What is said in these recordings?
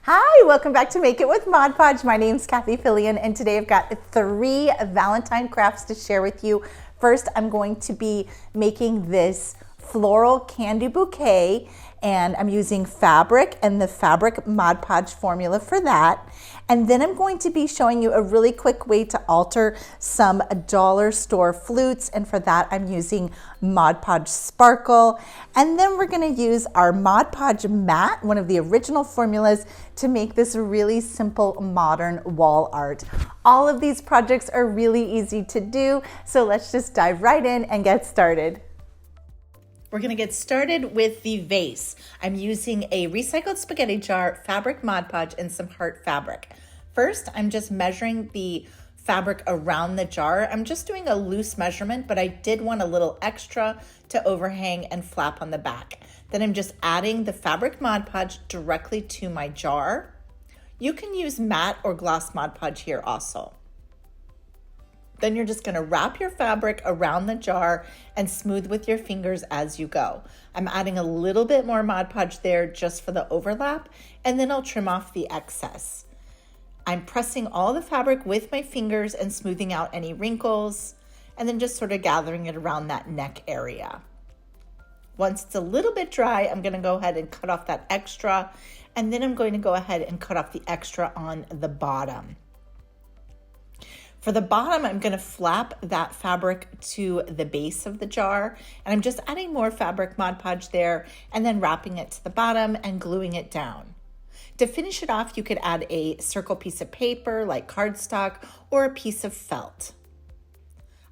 Hi, welcome back to Make It with Mod Podge. My name's Cathie and today I've got 3 Valentine crafts to share with you. First, I'm going to be making this floral candy bouquet, and I'm using fabric and the fabric Mod Podge formula for that. And then I'm going to be showing you a really quick way to alter some dollar store flutes, and for that I'm using Mod Podge Sparkle. And then we're going to use our Mod Podge mat, one of the original formulas, to make this really simple modern wall art. All of these projects are really easy to do, so let's just dive right in and get started. We're going to get started with the vase. I'm using a recycled spaghetti jar, fabric Mod Podge, and some heart fabric. First, I'm just measuring the fabric around the jar. I'm just doing a loose measurement, but I did want a little extra to overhang and flap on the back. Then I'm just adding the fabric Mod Podge directly to my jar. You can use matte or gloss Mod Podge here also. Then you're just gonna wrap your fabric around the jar and smooth with your fingers as you go. I'm adding a little bit more Mod Podge there just for the overlap, and then I'll trim off the excess. I'm pressing all the fabric with my fingers and smoothing out any wrinkles, and then just sort of gathering it around that neck area. Once it's a little bit dry, I'm gonna go ahead and cut off that extra, and then I'm going to go ahead and cut off the extra on the bottom. For the bottom, I'm going to flap that fabric to the base of the jar, and I'm just adding more fabric Mod Podge there and then wrapping it to the bottom and gluing it down. To finish it off, you could add a circle piece of paper like cardstock or a piece of felt.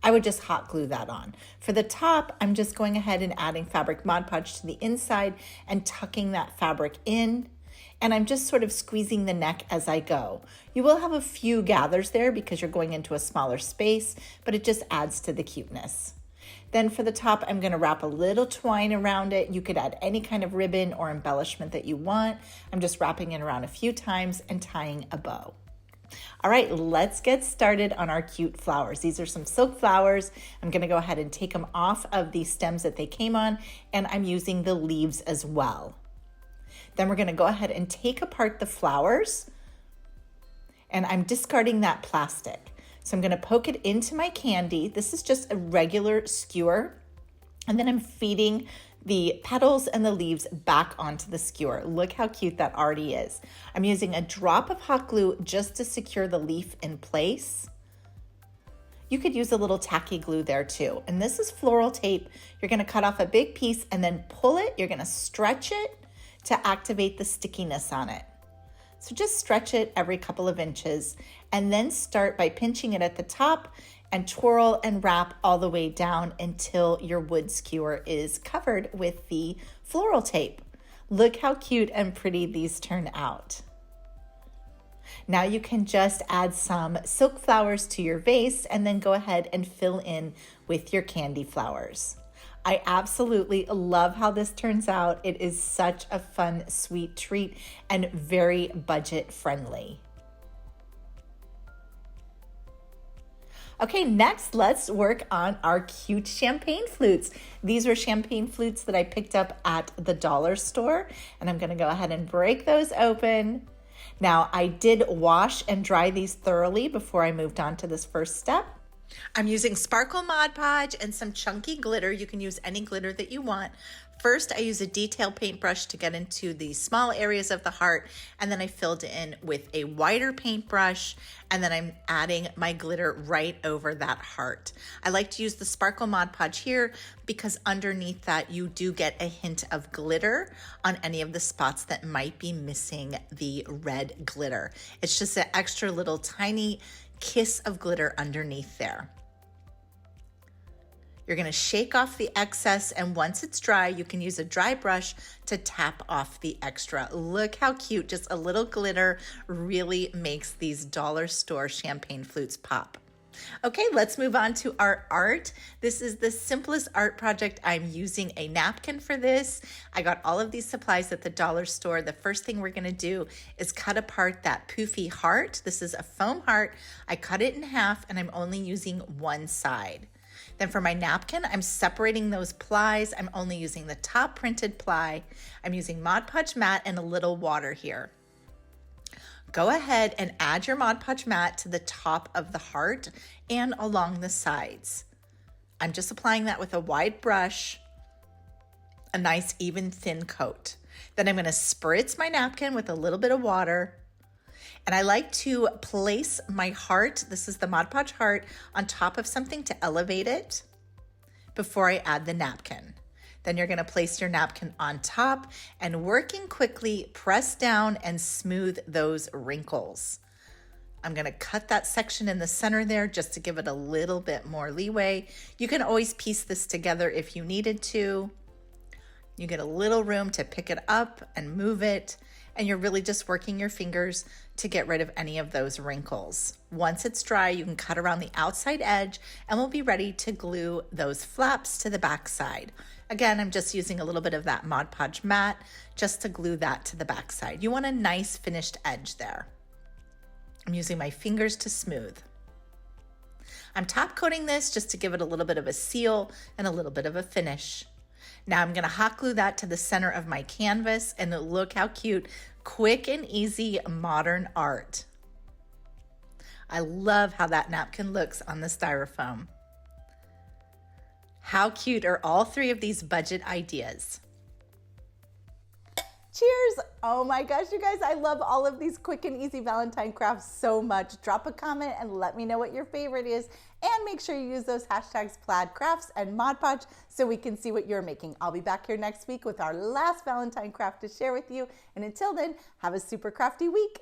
I would just hot glue that on. For the top, I'm just going ahead and adding fabric Mod Podge to the inside and tucking that fabric in. And I'm just sort of squeezing the neck as I go. You will have a few gathers there because you're going into a smaller space, but it just adds to the cuteness. Then for the top, I'm gonna wrap a little twine around it. You could add any kind of ribbon or embellishment that you want. I'm just wrapping it around a few times and tying a bow. All right, let's get started on our cute flowers. These are some silk flowers. I'm gonna go ahead and take them off of the stems that they came on, and I'm using the leaves as well. Then we're going to go ahead and take apart the flowers, and I'm discarding that plastic. So I'm going to poke it into my candy. This is just a regular skewer, and then I'm feeding the petals and the leaves back onto the skewer. Look how cute that already is. I'm using a drop of hot glue just to secure the leaf in place. You could use a little tacky glue there too. And this is floral tape. You're going to cut off a big piece and then pull it. You're going to stretch it to activate the stickiness on it. So just stretch it every couple of inches and then start by pinching it at the top and twirl and wrap all the way down until your wood skewer is covered with the floral tape. Look how cute and pretty these turn out. Now you can just add some silk flowers to your vase and then go ahead and fill in with your candy flowers. I absolutely love how this turns out. It is such a fun, sweet treat and very budget friendly. Okay, next let's work on our cute champagne flutes. These were champagne flutes that I picked up at the dollar store, and I'm gonna go ahead and break those open. Now, I did wash and dry these thoroughly before I moved on to this first step. I'm using sparkle Mod Podge and some chunky glitter. You can use any glitter that you want. First, I use a detail paintbrush to get into the small areas of the heart, and then I filled in with a wider paintbrush, and then I'm adding my glitter right over that heart. I like to use the sparkle Mod Podge here because underneath that you do get a hint of glitter on any of the spots that might be missing the red glitter. It's just an extra little tiny kiss of glitter underneath there. You're going to shake off the excess, and once it's dry, you can use a dry brush to tap off the extra. Look how cute. Just a little glitter really makes these dollar store champagne flutes pop. Okay, let's move on to our art. This is the simplest art project. I'm using a napkin for this. I got all of these supplies at the dollar store. The first thing we're gonna do is cut apart that poofy heart. This is a foam heart. I cut it in half and I'm only using one side. Then for my napkin, I'm separating those plies. I'm only using the top printed ply. I'm using Mod Podge matte and a little water here. Go ahead and add your Mod Podge mat to the top of the heart and along the sides. I'm just applying that with a wide brush, a nice even thin coat. Then I'm going to spritz my napkin with a little bit of water. And I like to place my heart, this is the Mod Podge heart, on top of something to elevate it before I add the napkin. Then you're going to place your napkin on top and working quickly, press down and smooth those wrinkles. I'm going to cut that section in the center there just to give it a little bit more leeway. You can always piece this together if you needed to. You get a little room to pick it up and move it, and you're really just working your fingers to get rid of any of those wrinkles. Once it's dry, you can cut around the outside edge and we'll be ready to glue those flaps to the back side. Again, I'm just using a little bit of that Mod Podge mat just to glue that to the back side. You want a nice finished edge there. I'm using my fingers to smooth. I'm top coating this just to give it a little bit of a seal and a little bit of a finish. Now I'm gonna hot glue that to the center of my canvas, and look how cute, quick and easy modern art. I love how that napkin looks on the styrofoam. How cute are all three of these budget ideas? Cheers! Oh my gosh, you guys, I love all of these quick and easy Valentine crafts so much. Drop a comment and let me know what your favorite is. And make sure you use those hashtags Plaid Crafts and Mod Podge so we can see what you're making. I'll be back here next week with our last Valentine craft to share with you. And until then, have a super crafty week.